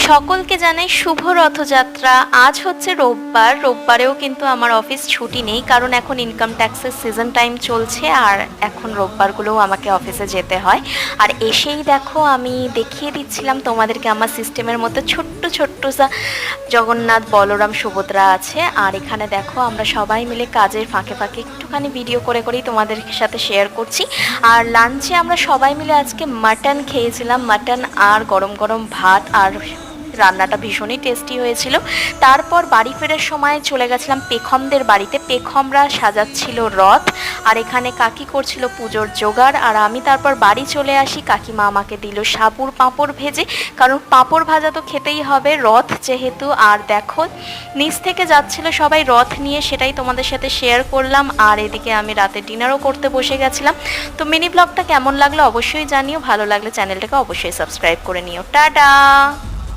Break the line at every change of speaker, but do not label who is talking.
সকলকে জানাই শুভ রথযাত্রা। আজ হচ্ছে রোববার, রোববারেও কিন্তু আমার অফিস ছুটি নেই, কারণ এখন ইনকাম ট্যাক্সের সিজন টাইম চলছে আর এখন রোববারগুলোও আমাকে অফিসে যেতে হয়। আর এসেই দেখো আমি দেখিয়ে দিচ্ছিলাম তোমাদেরকে আমার সিস্টেমের মধ্যে ছোট্ট ছোট্ট জগন্নাথ, বলরাম, সুভদ্রা আছে। আর এখানে দেখো আমরা সবাই মিলে কাজের ফাঁকে ফাঁকে একটুখানি ভিডিও করে করেই তোমাদের সাথে শেয়ার করছি। আর লাঞ্চে আমরা সবাই মিলে আজকে মাটন খেয়েছিলাম, মাটন আর গরম গরম ভাত, আর রান্নাটা ভীষণই টেস্টি হয়েছিল। তারপর বাড়ি ফেরার সময় চলে গেছিলাম পেখমদের বাড়িতে। পেখমরা সাজাচ্ছিল রথ, আর এখানে কাকি করছিল পুজোর জোগাড়। আর আমি তারপর বাড়ি চলে আসি, কাকিমা আমাকে দিল সাবুর পাঁপড় ভেজে, কারণ পাঁপড় ভাজা তো খেতেই হবে রথ যেহেতু। আর দেখো নিচ থেকে যাচ্ছিল সবাই রথ নিয়ে, সেটাই তোমাদের সাথে শেয়ার করলাম। আর এদিকে আমি রাতে ডিনারও করতে বসে গেছিলাম। তো মিনি ব্লগটা কেমন লাগলো অবশ্যই জানিও, ভালো লাগলে চ্যানেলটাকে অবশ্যই সাবস্ক্রাইব করে নিও। টাটা।